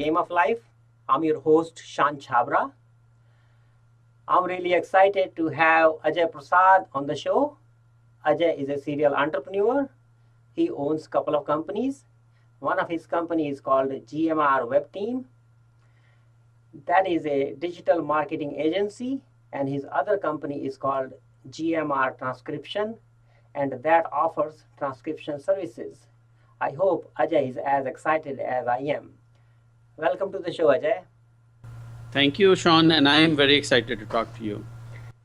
Game of Life. I'm your host, Shawn Chhabra. I'm really excited to have Ajay Prasad on the show. Ajay is a serial entrepreneur. He owns a couple of companies. One of his companies is called GMR Web Team. That is a digital marketing agency, and his other company is called GMR Transcription, and that offers transcription services. I hope Ajay is as excited as I am. Welcome to the show, Ajay. Thank you, Shawn, and I am very excited to talk to you.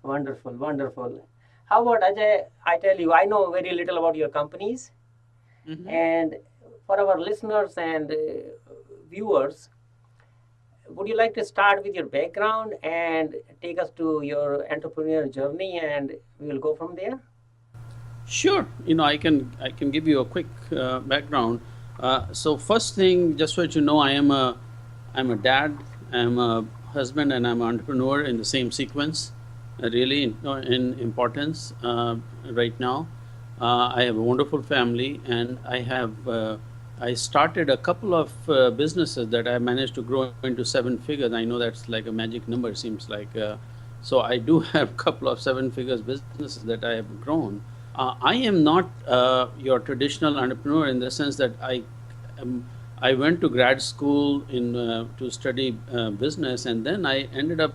Wonderful, wonderful. How about Ajay? I tell you, I know very little about your companies. And for our listeners and viewers, would you like to start with your background and take us to your entrepreneurial journey, and we will go from there? Sure, I can give you a quick background. So first thing, just so that you know, I'm a dad, I'm a husband, and I'm an entrepreneur in the same sequence. Really in importance right now. I have a wonderful family, and I started a couple of businesses that I managed to grow into 7 figures. I know that's like a magic number, seems like. So I do have a couple of 7 figures businesses that I have grown. I am not your traditional entrepreneur in the sense that I went to grad school to study business, and then I ended up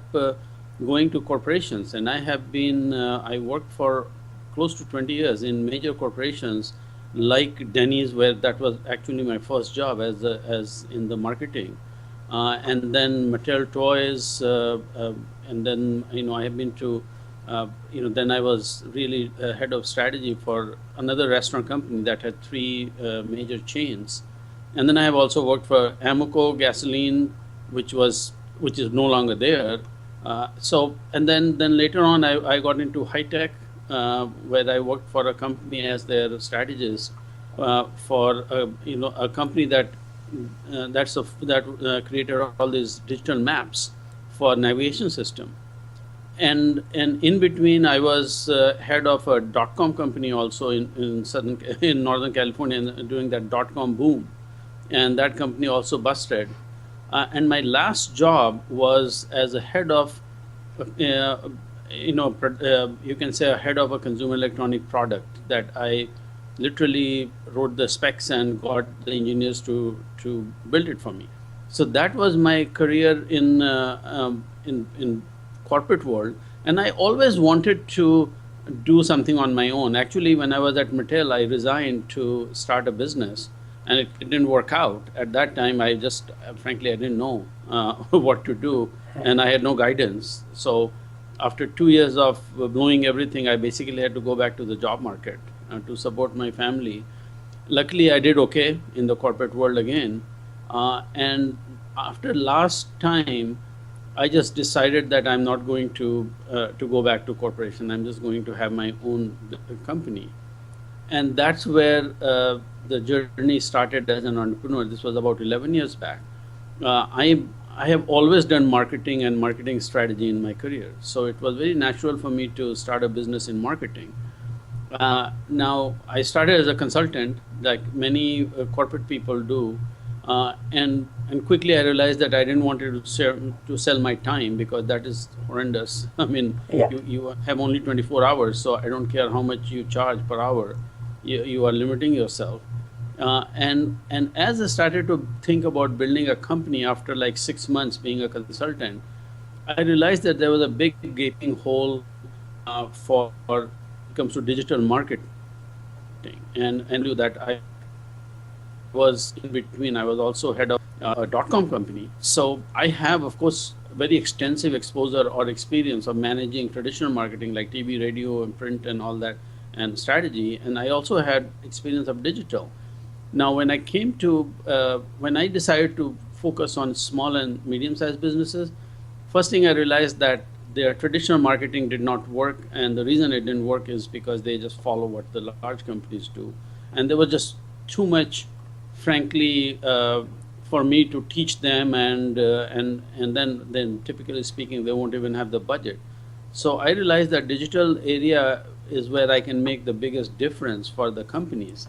going to corporations, and I worked for close to 20 years in major corporations like Denny's, where that was actually my first job as in the marketing, and then Mattel Toys, and then I have been to then I was really head of strategy for another restaurant company that had 3 major chains, and then I have also worked for Amoco Gasoline, which is no longer there. And then later on I got into high tech, where I worked for a company as their strategist for a company that created all these digital maps for navigation system. And in between, I was head of a .com company also in Northern California during that .com boom, and that company also busted. And my last job was as a head of, you can say a head of a consumer electronic product that I literally wrote the specs and got the engineers to build it for me. So that was my career in corporate world, and I always wanted to do something on my own. Actually, when I was at Mattel, I resigned to start a business, and it didn't work out. At that time, I just, frankly, I didn't know what to do, and I had no guidance. So after 2 years of blowing everything, I basically had to go back to the job market to support my family. Luckily, I did okay in the corporate world again. And after last time, I just decided that I'm not going to go back to corporation. I'm just going to have my own company. And that's where the journey started as an entrepreneur. This was about 11 years back. I have always done marketing and marketing strategy in my career. So it was very natural for me to start a business in marketing. Now, I started as a consultant, like many corporate people do. And quickly I realized that I didn't want to sell my time, because that is horrendous. I mean, you have only 24 hours, so I don't care how much you charge per hour. You are limiting yourself. And as I started to think about building a company after like 6 months being a consultant, I realized that there was a big gaping hole for when it comes to digital marketing. And knew that I was in between. I was also head of a .com company. So I have, of course, very extensive exposure or experience of managing traditional marketing like TV, radio, and print and all that, and strategy. And I also had experience of digital. Now, when I decided to focus on small and medium-sized businesses, first thing I realized that their traditional marketing did not work. And the reason it didn't work is because they just follow what the large companies do. And there was just too much, frankly, for me to teach them, and then typically speaking, they won't even have the budget. So I realized that digital area is where I can make the biggest difference for the companies.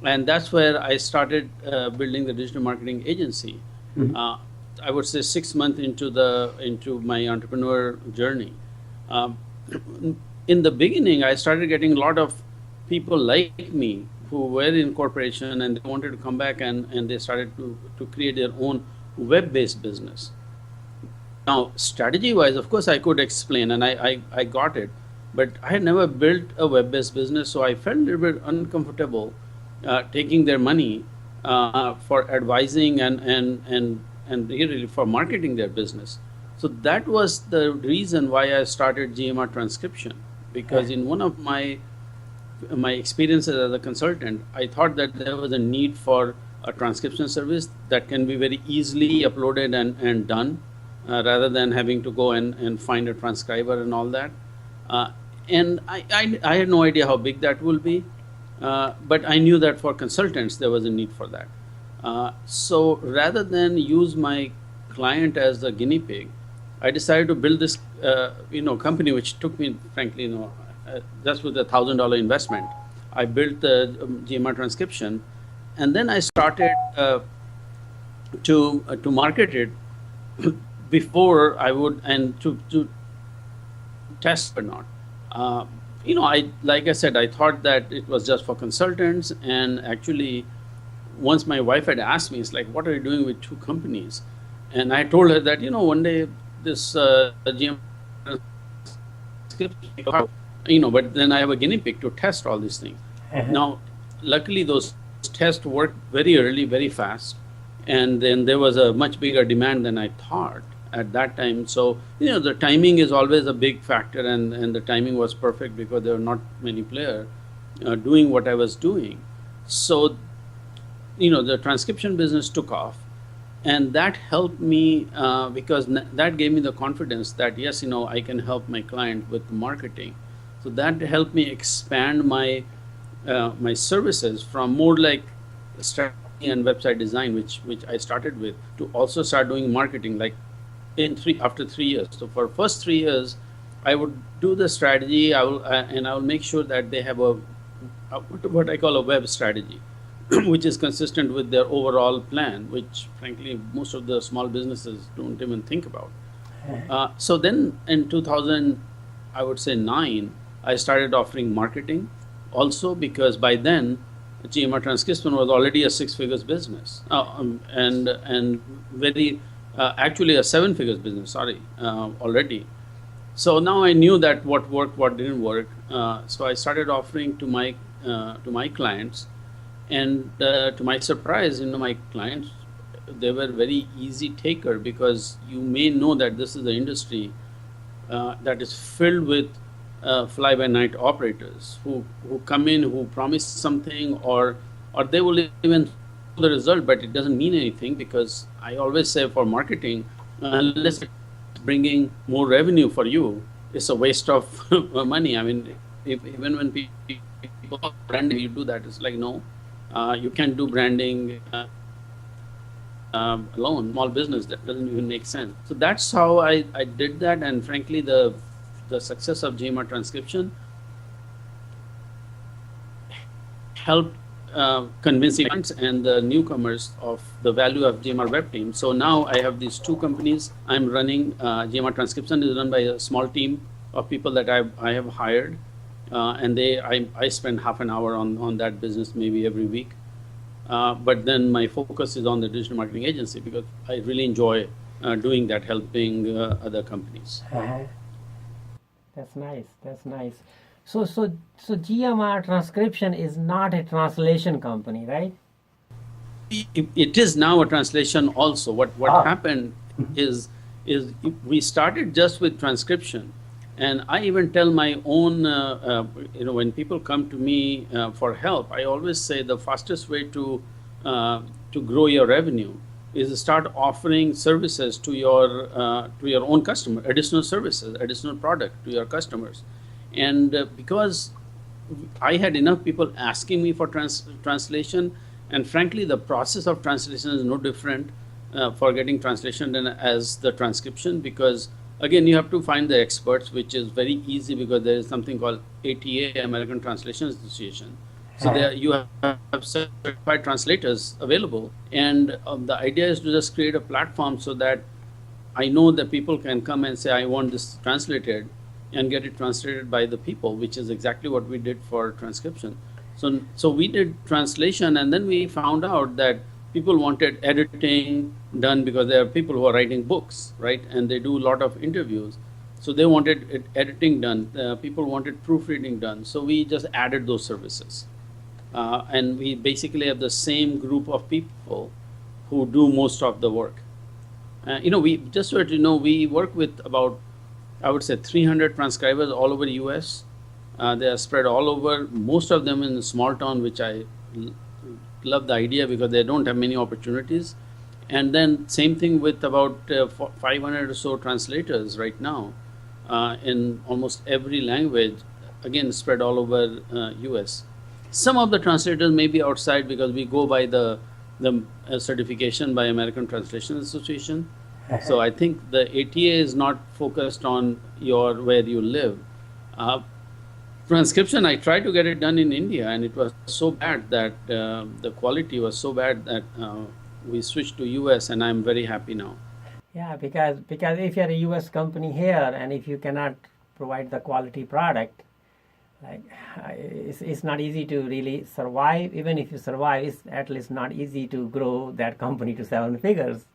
And that's where I started building the digital marketing agency. I would say 6 months into my entrepreneur journey. Um, in the beginning, I started getting a lot of people like me who were in corporation and they wanted to come back and they started to create their own web-based business. Now, strategy-wise, of course, I could explain and I got it, but I had never built a web-based business, so I felt a little bit uncomfortable taking their money for advising and really for marketing their business. So that was the reason why I started GMR Transcription, because in one of my experiences as a consultant, I thought that there was a need for a transcription service that can be very easily uploaded and done, rather than having to go and find a transcriber and all that. And I had no idea how big that will be, but I knew that for consultants there was a need for that. So rather than use my client as the guinea pig, I decided to build this company, which took me, frankly, just with $1,000 investment. I built the GMR transcription, and then I started to market it before I would, and to test or not. Like I said, I thought that it was just for consultants, and actually, once my wife had asked me, it's like, what are you doing with two companies? And I told her that, one day this GM, but then I have a guinea pig to test all these things. Now, luckily, those tests worked very early, very fast, and then there was a much bigger demand than I thought at that time. So, the timing is always a big factor, and the timing was perfect because there were not many players doing what I was doing. So, the transcription business took off, and that helped me because that gave me the confidence that, yes, I can help my client with marketing. So that helped me expand my my services from more like strategy and website design, which I started with, to also start doing marketing, like after 3 years. So for first 3 years, I would do the strategy. I will make sure that they have what I call a web strategy, which is consistent with their overall plan, which frankly most of the small businesses don't even think about. So then in 2000, I would say 9, I started offering marketing also, because by then GMR Transcription was already a 6-figures business, and very actually a 7-figures business, already. So now I knew that what worked, what didn't work. So I started offering to my clients, and to my surprise, my clients, they were very easy taker, because you may know that this is the industry that is filled with fly-by-night operators who come in, who promise something, or they will even the result, but it doesn't mean anything, because I always say for marketing, unless it's bringing more revenue for you, it's a waste of money. I mean, even when people branding, you do that, it's like, no, you can't do branding alone. Small business, that doesn't even make sense. So that's how I did that, and frankly, the success of GMR Transcription helped convince clients and the newcomers of the value of GMR Web Team. So now I have these two companies I'm running. GMR Transcription is run by a small team of people that I have hired, and I spend half an hour on that business maybe every week. But then my focus is on the digital marketing agency, because I really enjoy doing that, helping other companies. That's nice. That's nice. So GMR Transcription is not a translation company, right? It is now a translation also. What happened is we started just with transcription, and I even tell my own, when people come to me for help, I always say the fastest way to grow your revenue is to start offering services to your own customer, additional services, additional product to your customers. And because I had enough people asking me for translation, and frankly, the process of translation is no different for getting translation than as the transcription, because again, you have to find the experts, which is very easy because there is something called ATA, American Translation Association. So there you have certified translators available, and the idea is to just create a platform so that I know that people can come and say, I want this translated, and get it translated by the people, which is exactly what we did for transcription. So we did translation, and then we found out that people wanted editing done because there are people who are writing books, right? And they do a lot of interviews. So they wanted editing done. People wanted proofreading done. So we just added those services. And we basically have the same group of people who do most of the work. We just so that you know, we work with about, I would say, 300 transcribers all over the US. They are spread all over, most of them in a small town, which I love the idea because they don't have many opportunities. And then same thing with about 500 or so translators right now in almost every language, again spread all over US. Some of the translators may be outside because we go by the certification by American Translation Association. So I think the ATA is not focused on where you live. Transcription, I tried to get it done in India, and it was so bad that the quality was so bad that we switched to US, and I'm very happy now. Yeah, because if you're a US company here, and if you cannot provide the quality product, like it's not easy to really survive. Even if you survive, it's at least not easy to grow that company to 7 figures.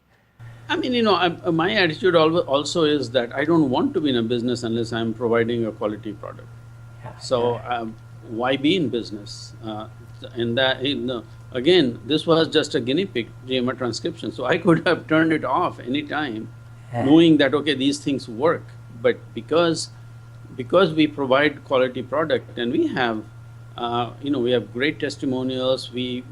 I mean, my attitude also is that I don't want to be in a business unless I'm providing a quality product. Yeah, So why be in business? And that, again, this was just a guinea pig, GMR transcription. So I could have turned it off anytime, knowing that, okay, these things work. But because we provide quality product, and we have, we have great testimonials. We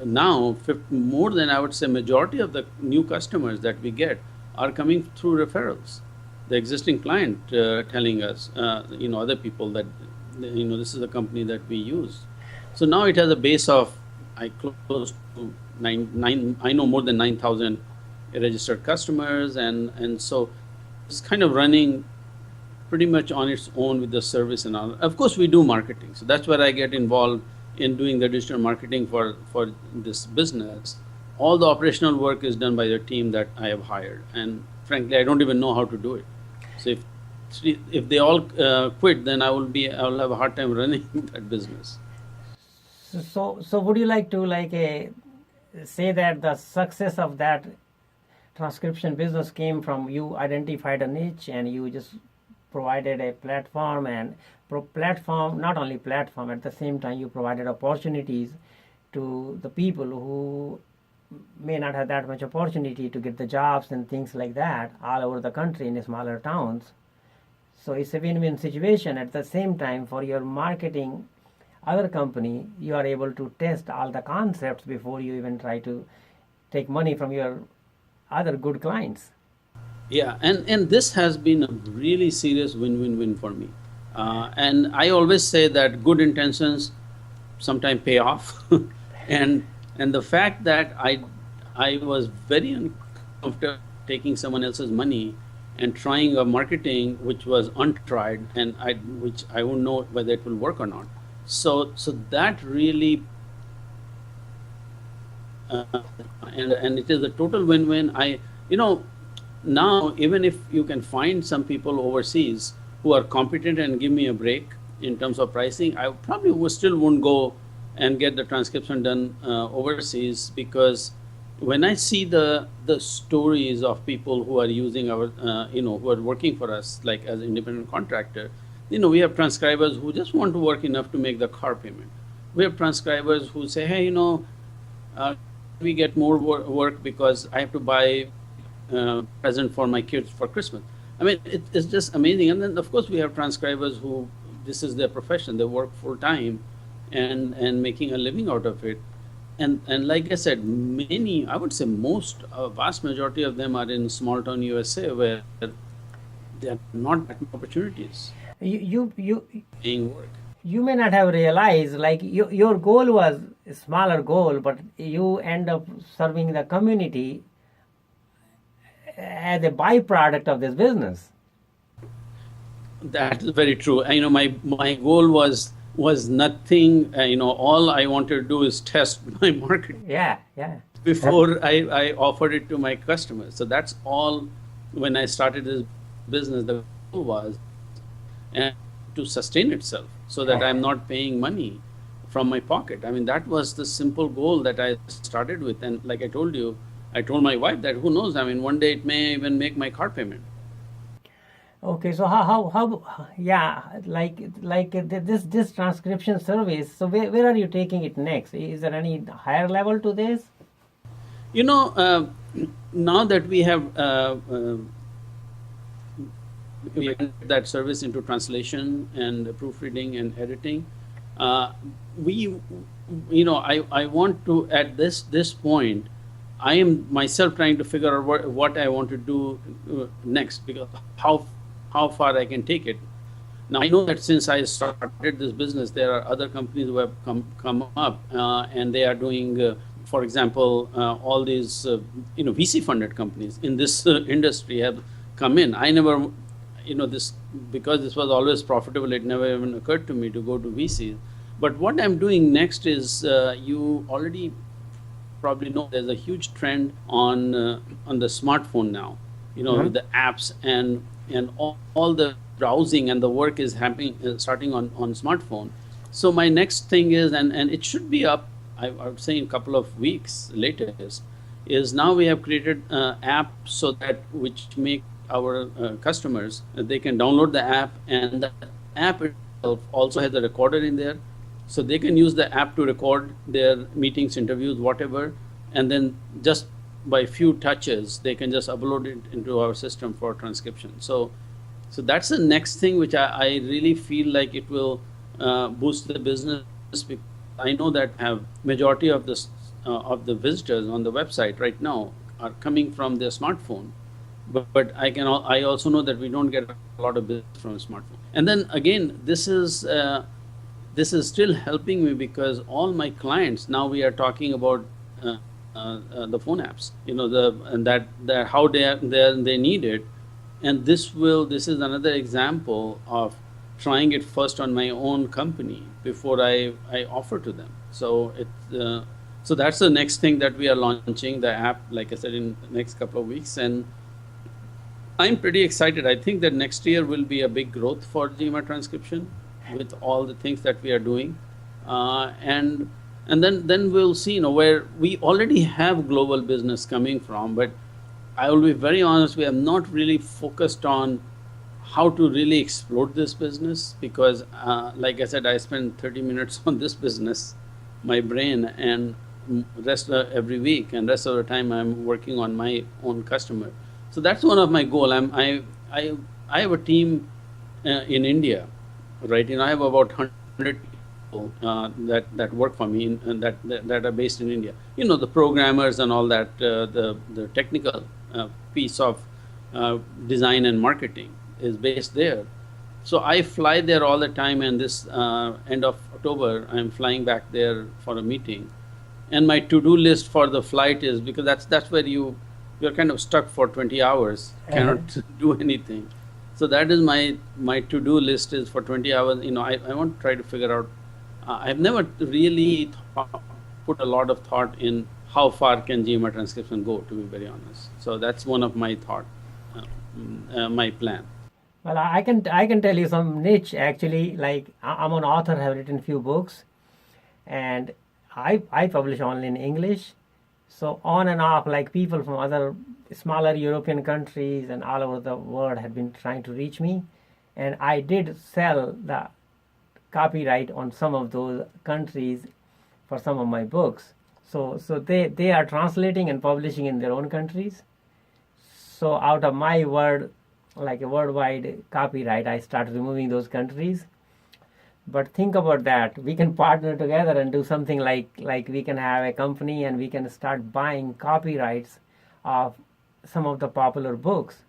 now more than, I would say, majority of the new customers that we get are coming through referrals. The existing client telling us, other people that, this is a company that we use. So now it has a base of, close to I know more than 9,000 registered customers, and so it's kind of running pretty much on its own with the service and all. Of course, we do marketing, so that's where I get involved in doing the digital marketing for this business. All the operational work is done by the team that I have hired, and frankly, I don't even know how to do it. So if they all quit, then I will have a hard time running that business. So would you like to say that the success of that transcription business came from you identified a niche and you just provided a platform, and not only platform, at the same time you provided opportunities to the people who may not have that much opportunity to get the jobs and things like that all over the country in the smaller towns. So it's a win-win situation. At the same time, for your marketing other company, you are able to test all the concepts before you even try to take money from your other good clients. Yeah, and this has been a really serious win-win-win for me. And I always say that good intentions sometimes pay off. and the fact that I was very uncomfortable taking someone else's money and trying a marketing which was untried, and which I won't know whether it will work or not. So that really, and it is a total win-win. Now, even if you can find some people overseas who are competent and give me a break in terms of pricing, I probably still won't go and get the transcription done overseas, because when I see the stories of people who are using our, who are working for us, like as independent contractor, we have transcribers who just want to work enough to make the car payment. We have transcribers who say, hey, we get more work because I have to buy present for my kids for Christmas. I mean, it's just amazing. And then, of course, we have transcribers who this is their profession. They work full time and making a living out of it. And like I said, many, I would say most, a vast majority of them are in small town USA where there are not that many opportunities. You Paying work. You may not have realized, your goal was a smaller goal, but you end up serving the community as a byproduct of this business. That is very true. My goal was was nothing. All I wanted to do is test my market Yeah, yeah. before I offered it to my customers. So that's all. When I started this business, the goal was and to sustain itself, so that I'm not paying money from my pocket. I mean, that was the simple goal that I started with. And like I told you, I told my wife that who knows, I mean, one day it may even make my car payment. Okay, so how yeah, this transcription service. So where are you taking it next? Is there any higher level to this? You know, now that we have that service into translation and proofreading and editing, we, I want to, at this point, I am myself trying to figure out what I want to do next, because how far I can take it. Now I know that since I started this business, there are other companies who have come up, and they are doing, for example, all these VC funded companies in this industry have come in. I never, this, because this was always profitable, it never even occurred to me to go to VCs. But what I'm doing next is, you already probably know there's a huge trend on the smartphone now. With the apps and all the browsing and the work is happening, starting on smartphone. So my next thing is, and it should be up, I would say in a couple of weeks latest, is now we have created app so that which make our customers, they can download the app, and the app itself also has a recorder in there, so they can use the app to record their meetings, interviews, whatever, and then just by few touches they can just upload it into our system for transcription. So that's the next thing which I really feel like it will boost the business, because I know that have majority of the visitors on the website right now are coming from their smartphone, but I also know that we don't get a lot of business from a smartphone. And then again, this is still helping me, because all my clients now, we are talking about the phone apps, that how they need it. And this is another example of trying it first on my own company before I offer to them. So that's the next thing that we are launching, the app, like I said, in the next couple of weeks. And I'm pretty excited. I think that next year will be a big growth for GMR transcription with all the things that we are doing. And then we'll see, where we already have global business coming from, but I will be very honest, we have not really focused on how to really explode this business, because like I said, I spend 30 minutes on this business, my brain, and rest every week, and rest of the time I'm working on my own customer. So that's one of my goal. I have a team in India, right? I have about 100 people that work for me, and that are based in India. The programmers and all that, the technical piece of design and marketing is based there. So I fly there all the time, and this end of October I'm flying back there for a meeting. And my to-do list for the flight is, because that's where you're kind of stuck for 20 hours, cannot do anything. So that is my to-do list is for 20 hours. I want to try to figure out, I've never really put a lot of thought in how far can GMR transcription go, to be very honest. So that's one of my thought, my plan. Well, I can tell you some niche actually. Like I'm an author, have written few books, and I publish only in English. So on and off, like people from other smaller European countries and all over the world had been trying to reach me, and I did sell the copyright on some of those countries for some of my books. So they are translating and publishing in their own countries. So out of my word, like a worldwide copyright, I start removing those countries. But think about that. We can partner together and do something like we can have a company and we can start buying copyrights of some of the popular books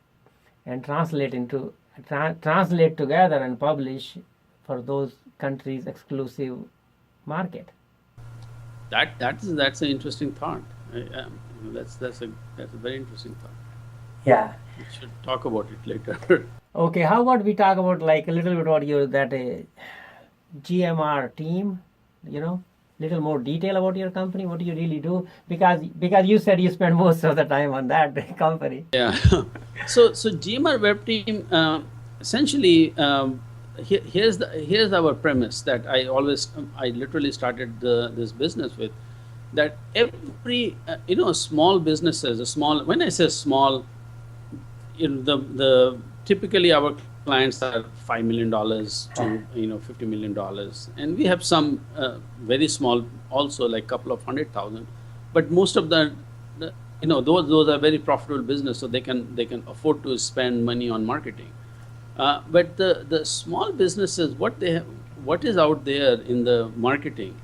and translate together and publish for those countries' exclusive market. That's an interesting thought. That's a very interesting thought. Yeah. We should talk about it later. Okay, how about we talk about like a little bit about your GMR team, little more detail about your company? What do you really do? Because you said you spend most of the time on that company. Yeah. So GMR Web Team, essentially, here's our premise that I literally started this business with, that every small businesses, when I say small, the typically our clients are $5 million to $50 million, and we have some very small also, like couple of 100,000, but most of those are very profitable business, so they can afford to spend money on marketing. But the small businesses, what is out there in the marketing,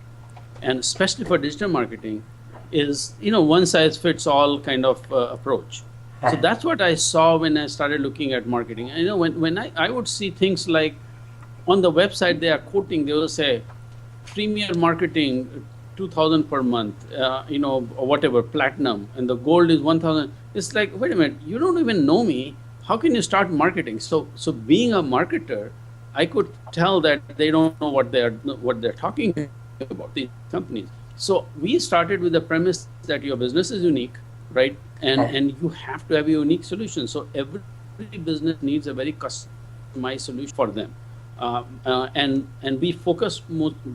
and especially for digital marketing, is one size fits all kind of approach. So that's what I saw when I started looking at marketing. When I would see things like on the website, they are quoting, they will say premier marketing 2,000 per month, or whatever, platinum, and the gold is 1,000. It's like, wait a minute, you don't even know me. How can you start marketing? So being a marketer, I could tell that they don't know what they're talking about, these companies. So we started with the premise that your business is unique, right? And you have to have a unique solution. So every business needs a very customized solution for them. And we focus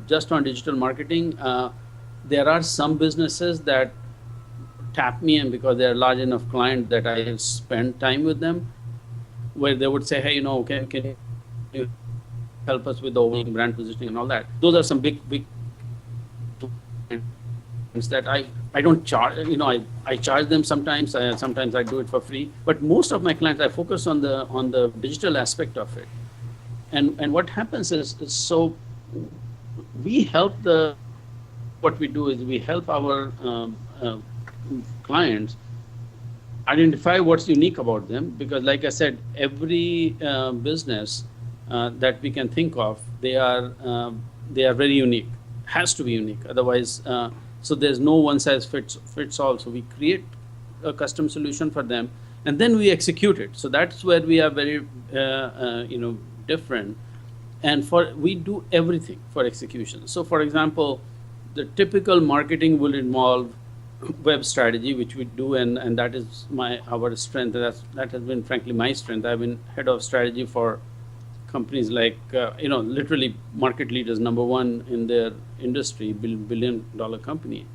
just on digital marketing. There are some businesses that tap me, and because they're large enough client that I spend time with them, where they would say, hey, can you help us with the overall brand positioning and all that. Those are some big that I don't charge. I charge them sometimes. Sometimes I do it for free. But most of my clients, I focus on the digital aspect of it. And what happens is so we help what we do is we help our clients identify what's unique about them, because like I said, every business that we can think of, they are very unique, has to be unique. Otherwise, so there's no one size fits all. So we create a custom solution for them, and then we execute it. So that's where we are very different, and we do everything for execution. So for example, the typical marketing will involve web strategy, which we do, and that is our strength. That has been frankly my strength. I've been head of strategy for companies like literally market leaders, number one in their industry, $1 billion company.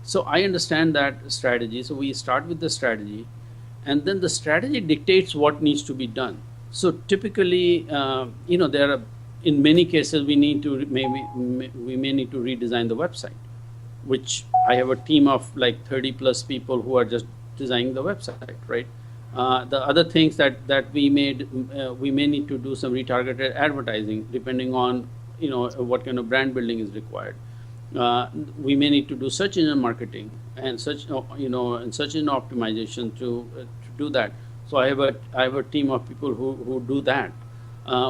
So I understand that strategy. So we start with the strategy, and then the strategy dictates what needs to be done. So typically, there are, in many cases, we may need to redesign the website, which I have a team of like 30 plus people who are just designing the website, right? The other things that we may need to do some retargeted advertising, depending on what kind of brand building is required. We may need to do search engine marketing and search engine optimization to do that. So I have a team of people who do that.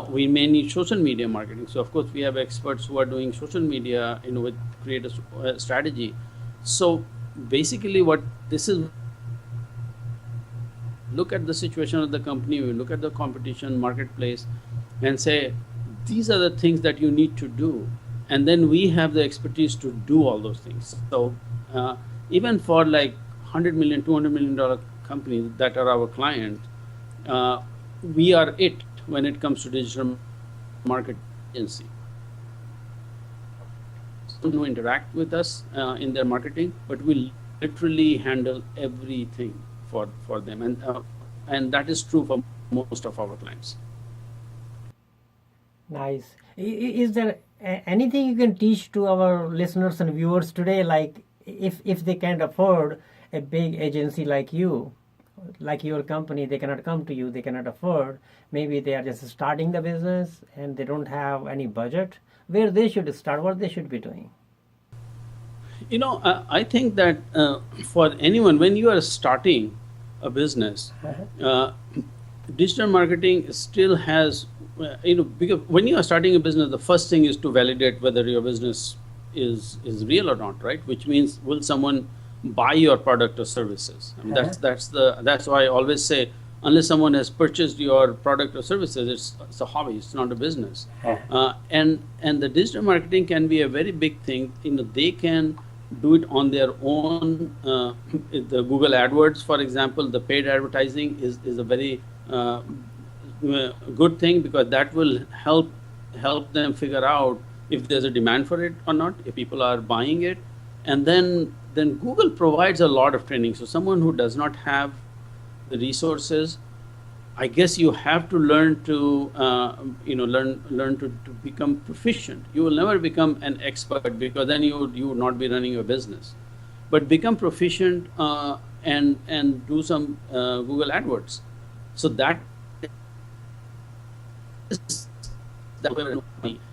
We may need social media marketing. So of course we have experts who are doing social media, with create a strategy. So basically what this is, look at the situation of the company, we look at the competition marketplace and say, these are the things that you need to do. And then we have the expertise to do all those things. So even for like $100 million, $200 million companies that are our client, we are it when it comes to digital marketing agency. Who interact with us in their marketing, but we literally handle everything for them, and that is true for most of our clients. Nice. Is there anything you can teach to our listeners and viewers today, like if they can't afford a big agency like you, like your company, they cannot come to you, they cannot afford, maybe they are just starting the business and they don't have any budget, where they should start, what they should be doing? I think that for anyone, when you are starting a business, digital marketing still has, because when you are starting a business, the first thing is to validate whether your business is real or not, right? Which means, will someone buy your product or services? I mean, that's why I always say, unless someone has purchased your product or services, it's a hobby, it's not a business. And the digital marketing can be a very big thing. They can do it on their own. The Google AdWords, for example, the paid advertising is a very good thing, because that will help them figure out if there's a demand for it or not, if people are buying it. And then Google provides a lot of training. So someone who does not have the resources, I guess you have to learn to learn to become proficient. You will never become an expert, because then you would not be running your business. But become proficient and do some Google AdWords. So that is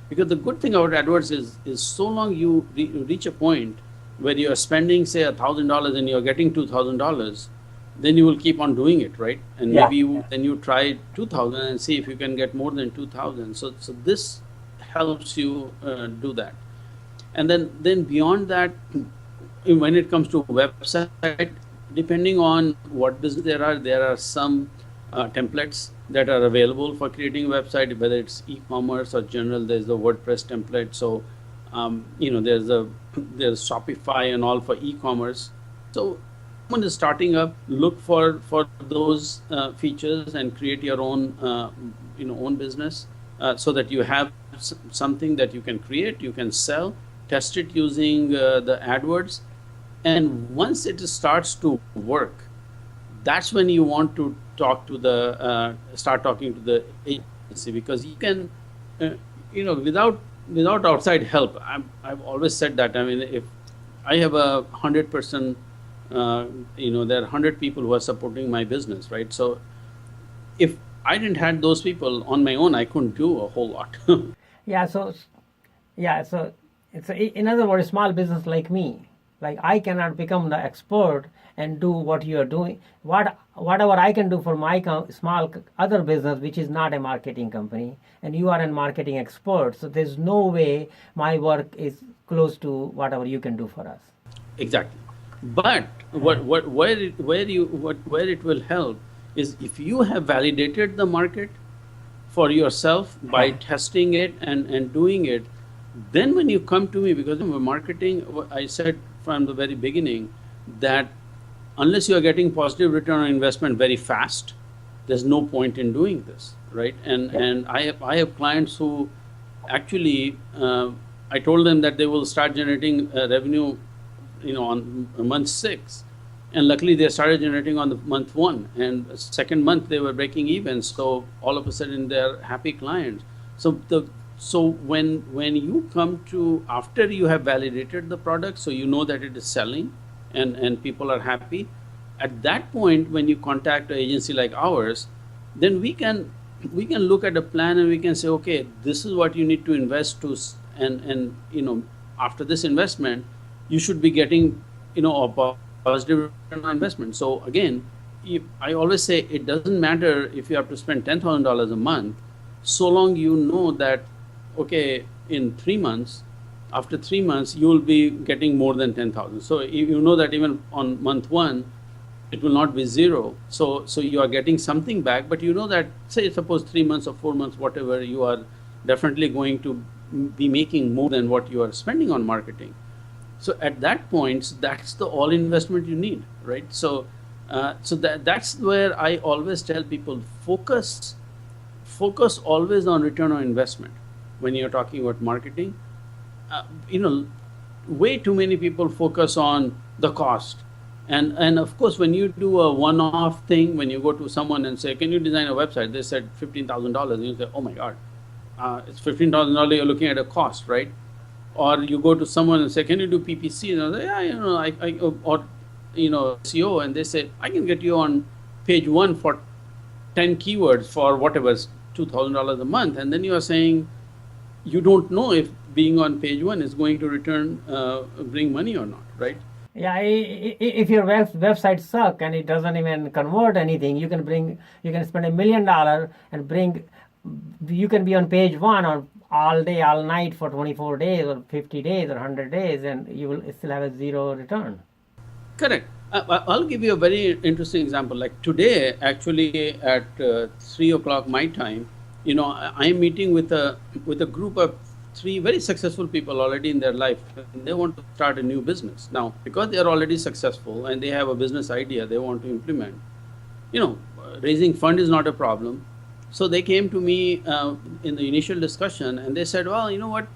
because the good thing about AdWords is so long you reach a point where you are spending, say, $1,000 and you are getting $2,000, then you will keep on doing it, right? And maybe then you try 2,000 and see if you can get more than 2,000. So this helps you do that. And then beyond that, when it comes to website, depending on what business there are some templates that are available for creating a website, whether it's e-commerce or general. There's the WordPress template. So there's Shopify and all for e-commerce. So someone is starting up, look for those features and create your own own business, so that you have something that you can create, you can sell, test it using the AdWords, and once it starts to work, that's when you want to start talking to the agency, because you can without outside help. I've always said that. I mean, if I have 100 person, there are 100 people who are supporting my business, right? So if I didn't have those people on my own, I couldn't do a whole lot. So it's in other words, small business like me, like I cannot become the expert and do what you are doing. Whatever I can do for my small other business, which is not a marketing company, and you are a marketing expert, so there's no way my work is close to whatever you can do for us. Exactly. But where it will help is if you have validated the market for yourself by testing it and doing it, then when you come to me, because of marketing, I said from the very beginning that unless you are getting positive return on investment very fast, there's no point in doing this, right? And I have clients who actually, I told them that they will start generating revenue, on month 6, and luckily they started generating on the month 1, and second month they were breaking even. So all of a sudden they're happy clients. So when you come to, after you have validated the product, so you know that it is selling and people are happy, at that point when you contact an agency like ours, then we can look at a plan and we can say, okay, this is what you need to invest to, and after this investment you should be getting a positive return on investment. So again, I always say it doesn't matter if you have to spend $10,000 a month, so long you know that, okay, in 3 months, after 3 months, you will be getting more than 10,000. So you know that even on month 1, it will not be 0. So you are getting something back, but you know that, say, suppose 3 months or 4 months, whatever, you are definitely going to be making more than what you are spending on marketing. So at that point, that's the all investment you need, right? So that's where I always tell people, focus always on return on investment when you're talking about marketing. Way too many people focus on the cost. And of course, when you do a one-off thing, when you go to someone and say, can you design a website? They said $15,000. And you say, oh my God, it's $15,000, you're looking at a cost, right? Or you go to someone and say, can you do PPC? And they say, SEO, and they say, I can get you on page 1 for 10 keywords for whatever, $2,000 a month. And then you are saying, you don't know if being on page 1 is going to bring money or not, right? Yeah, if your website sucks and it doesn't even convert anything, you can spend $1 million and you can be on page 1 on all day, all night for 24 days or 50 days or 100 days, and you will still have a 0 return. Correct. I'll give you a very interesting example. Like today, actually at 3 o'clock my time, I'm meeting with a group of three very successful people already in their life, and they want to start a new business. Now, because they are already successful and they have a business idea they want to implement, raising fund is not a problem. So they came to me in the initial discussion, and they said, "Well, you know what?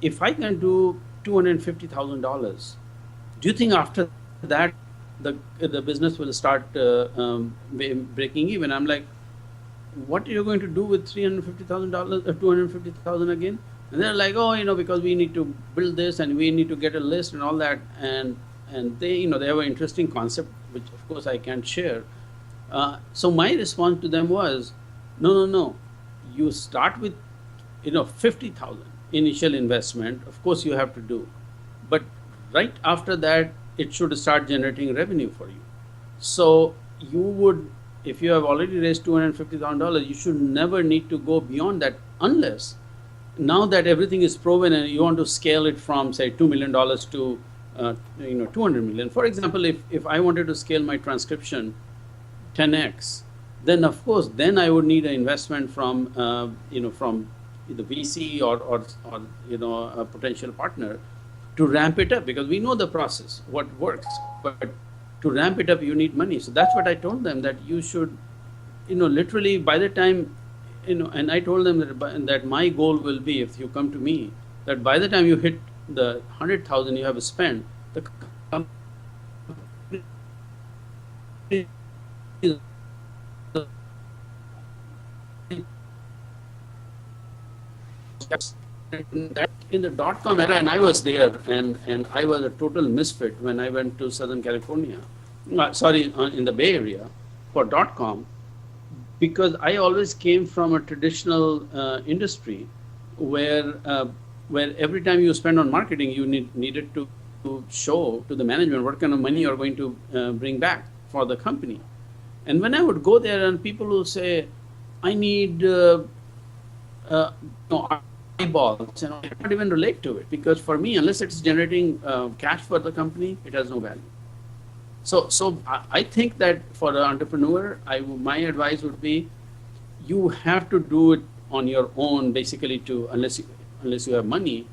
If I can do $250,000, do you think after that the business will start breaking even?" I'm like, "What are you going to do with $350,000 or 250,000 again?" And they're like, "Oh, because we need to build this and we need to get a list and all that." And they have an interesting concept, which of course I can't share. So my response to them was, "No, no, no. You start with 50,000 initial investment. Of course you have to do, but right after that it should start generating revenue for you. So you would, if you have already raised $250,000, you should never need to go beyond that, unless now that everything is proven and you want to scale it from say $2 million to 200 million. For example, if I wanted to scale my transcription 10x, then of course then I would need an investment from from the VC or a potential partner to ramp it up, because we know the process, what works, but to ramp it up you need money. So that's what I told them, that you should literally by the time and I told them that my goal will be, if you come to me, that by the time you hit the 100,000 you have spent, the company in the .com era, and I was there, and I was a total misfit when I went to Southern California, in the Bay Area for .com, because I always came from a traditional industry where every time you spend on marketing, you needed to show to the management what kind of money you're going to bring back for the company. And when I would go there, and people will say, "I need eyeballs," and I can't even relate to it, because for me, unless it's generating cash for the company, it has no value. So I think that for the entrepreneur, my advice would be, you have to do it on your own, basically, unless you have money.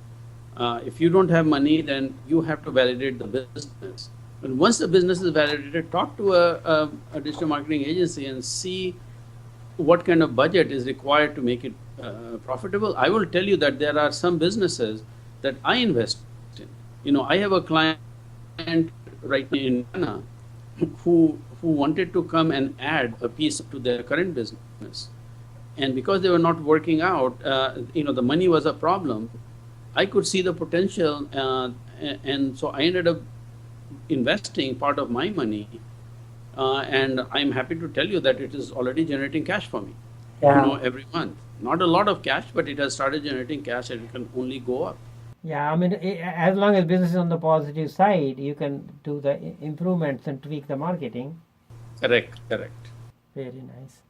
If you don't have money, then you have to validate the business. And once the business is validated, talk to a digital marketing agency and see what kind of budget is required to make it profitable. I will tell you that there are some businesses that I invest in. I have a client right now in Ghana who wanted to come and add a piece to their current business. And because they were not working out, the money was a problem. I could see the potential, and so I ended up investing part of my money, and I'm happy to tell you that it is already generating cash for me. Yeah. Every month. Not a lot of cash, but it has started generating cash, and it can only go up. Yeah, I mean, as long as business is on the positive side, you can do the improvements and tweak the marketing. Correct. Very nice.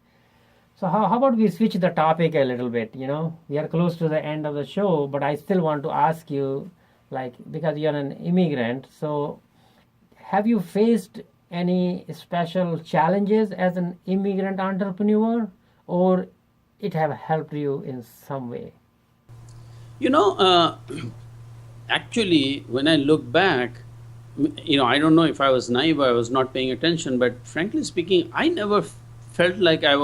So how about we switch the topic a little bit? We are close to the end of the show, but I still want to ask you, because you're an immigrant, so have you faced any special challenges as an immigrant entrepreneur, or it have helped you in some way? Actually, when I look back, I don't know if I was naive or I was not paying attention, but frankly speaking, I never felt like I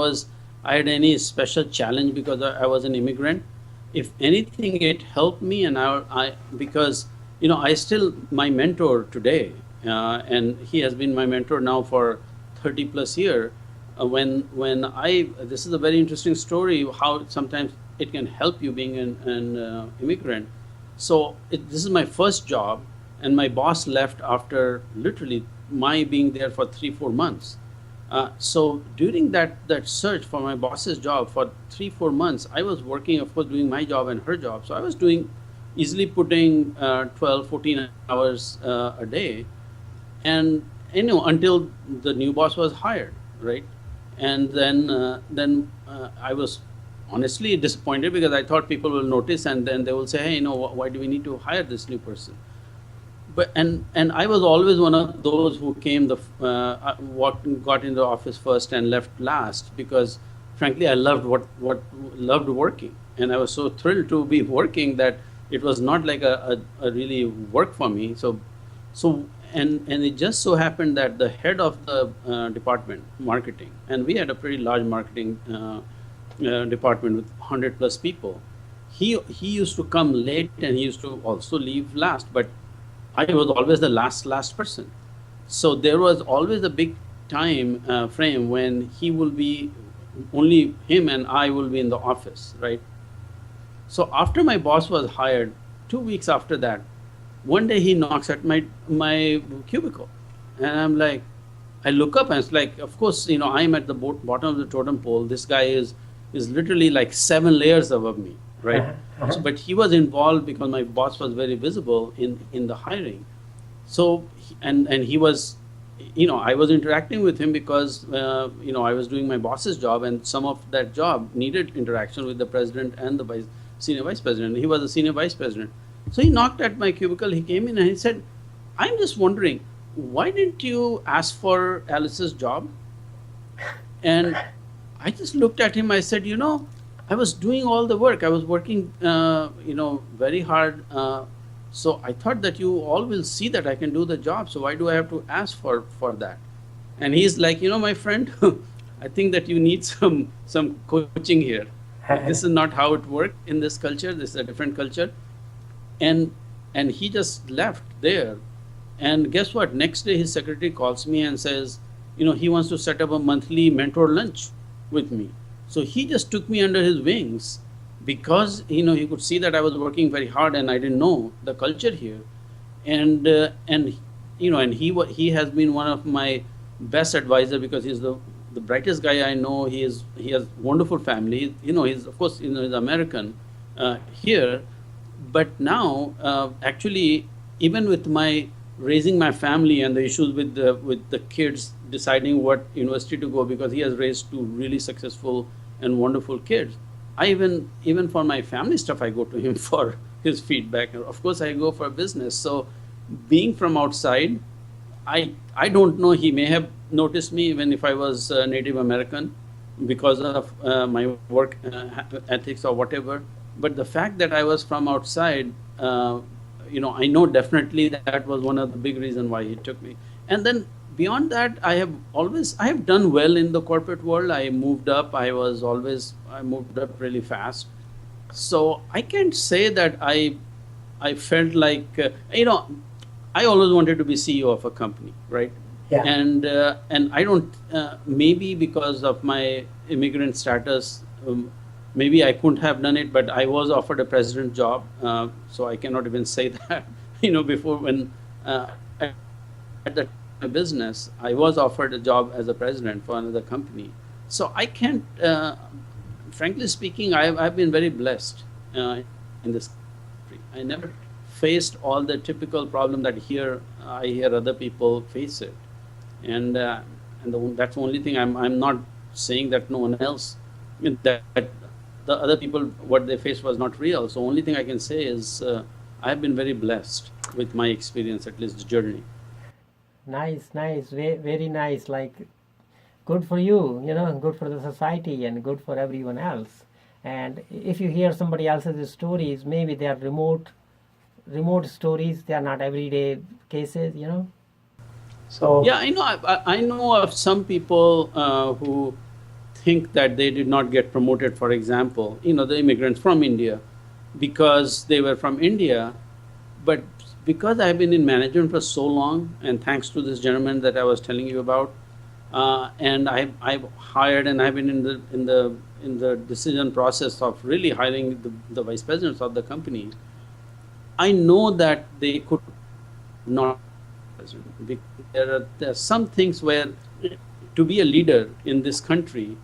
had any special challenge because I was an immigrant. If anything, it helped me, and because I still, my mentor today, and he has been my mentor now for 30 plus years. This is a very interesting story, how sometimes it can help you being an immigrant. So this is my first job, and my boss left after literally my being there for 3-4 months. So during that search for my boss's job for 3-4 months, I was working, of course, doing my job and her job. So I was easily putting 12-14 hours a day, and until the new boss was hired, right? And then I was honestly disappointed, because I thought people will notice and then they will say, "Hey, why do we need to hire this new person?" but I was always one of those who came what got into the office first and left last, because frankly I loved loved working, and I was so thrilled to be working that it was not like a really work for me. So and it just so happened that the head of the department, marketing, and we had a pretty large marketing department with 100 plus people. He used to come late, and he used to also leave last, but I was always the last person. So there was always a big time frame when he will be, only him and I will be in the office, right? So after my boss was hired, 2 weeks after that, one day he knocks at my cubicle, and I'm like, I look up and it's like, of course, I'm at the bottom of the totem pole. This guy is literally like 7 layers above me, right? So, but he was involved because my boss was very visible in the hiring. So and he was, I was interacting with him because I was doing my boss's job, and some of that job needed interaction with the president and the senior vice president. He was a senior vice president. So he knocked at my cubicle. He came in and he said, I'm just wondering, why didn't you ask for Alice's job? And I just looked at him. I said, I was doing all the work. I was working, very hard. So I thought that you all will see that I can do the job. So why do I have to ask for that? And he's like, my friend, I think that you need some coaching here. This is not how it works in this culture. This is a different culture. And he just left there. And guess what? Next day, his secretary calls me and says, he wants to set up a monthly mentor lunch with me. So he just took me under his wings because, he could see that I was working very hard and I didn't know the culture here. And he has been one of my best advisor because he's the brightest guy I know. He has wonderful family. He's of course, he's American here. But now, actually, even with my raising my family and the issues with the kids deciding what university to go, because he has raised 2 really successful and wonderful kids, I even for my family stuff, I go to him for his feedback. Of course, I go for business. So being from outside, I don't know, he may have noticed me even if I was Native American because of my work ethics or whatever. But the fact that I was from outside, I know definitely that was one of the big reasons why he took me. And then beyond that, I have done well in the corporate world. I moved up. I moved up really fast. So I can't say that I felt like, I always wanted to be CEO of a company, right? Yeah. And I don't, maybe because of my immigrant status, maybe I couldn't have done it, but I was offered a president job, so I cannot even say that. Before when at the business, I was offered a job as a president for another company. So I can't, frankly speaking, I've been very blessed in this country. I never faced all the typical problem that I hear other people face it, and that's the only thing. I'm not saying that no one else, that the other people, what they faced was not real. So only thing I can say is I've been very blessed with my experience, at least the journey. Nice, very nice. Like, good for you, good for the society and good for everyone else. And if you hear somebody else's stories, maybe they are remote stories. They are not everyday cases, So yeah, I know of some people who think that they did not get promoted, for example, the immigrants from India, because they were from India. But because I've been in management for so long, and thanks to this gentleman that I was telling you about, and I've hired, and I've been in the decision process of really hiring the vice presidents of the company, I know that they could not. There are some things where to be a leader in this country,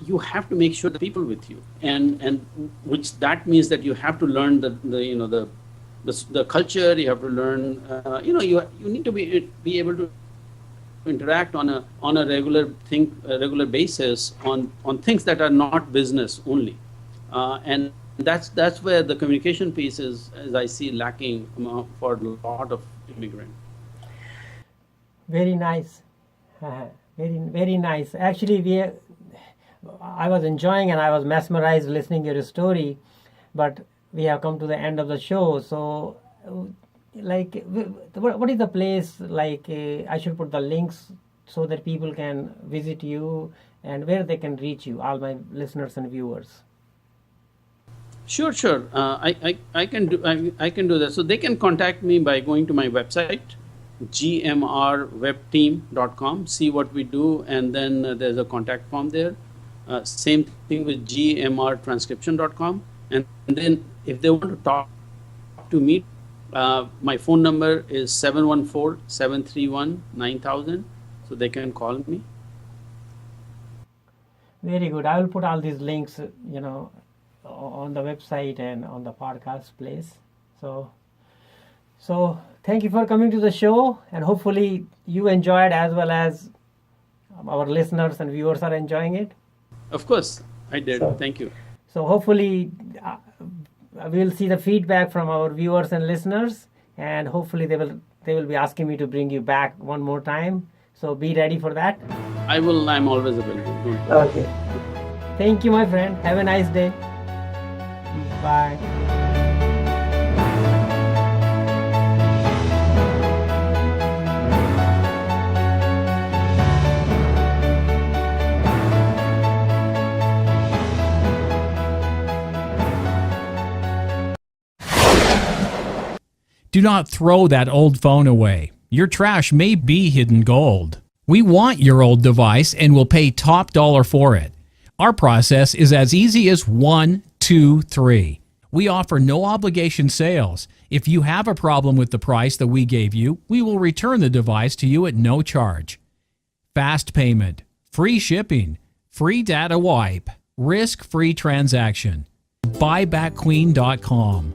you have to make sure the people with you, and which that means that you have to learn the culture. You have to learn. You need to be able to interact on a regular basis on things that are not business only, and that's where the communication piece is, as I see, lacking for a lot of immigrant. Very nice. Very nice. Actually, I was enjoying and I was mesmerized listening to your story, but we have come to the end of the show. So, like, what is the place? Like, I should put the links so that people can visit you and where they can reach you, all my listeners and viewers. Sure. I can do that. So they can contact me by going to my website, gmrwebteam.com, see what we do, and then there's a contact form there. Same thing with gmrtranscription.com. And then if they want to talk to me, my phone number is 714-731-9000. So they can call me. Very good. I will put all these links, on the website and on the podcast place. So thank you for coming to the show, and hopefully you enjoyed as well as our listeners and viewers are enjoying it. Of course, I did. Sure. Thank you. So hopefully we'll see the feedback from our viewers and listeners, and hopefully they will be asking me to bring you back one more time. So be ready for that. I will. I'm always available. Okay. Thank you, my friend. Have a nice day. Bye. Do not throw that old phone away. Your trash may be hidden gold. We want your old device and will pay top dollar for it. Our process is as easy as 1, 2, 3. We offer no obligation sales. If you have a problem with the price that we gave you, we will return the device to you at no charge. Fast payment, free shipping, free data wipe, risk-free transaction. Buybackqueen.com.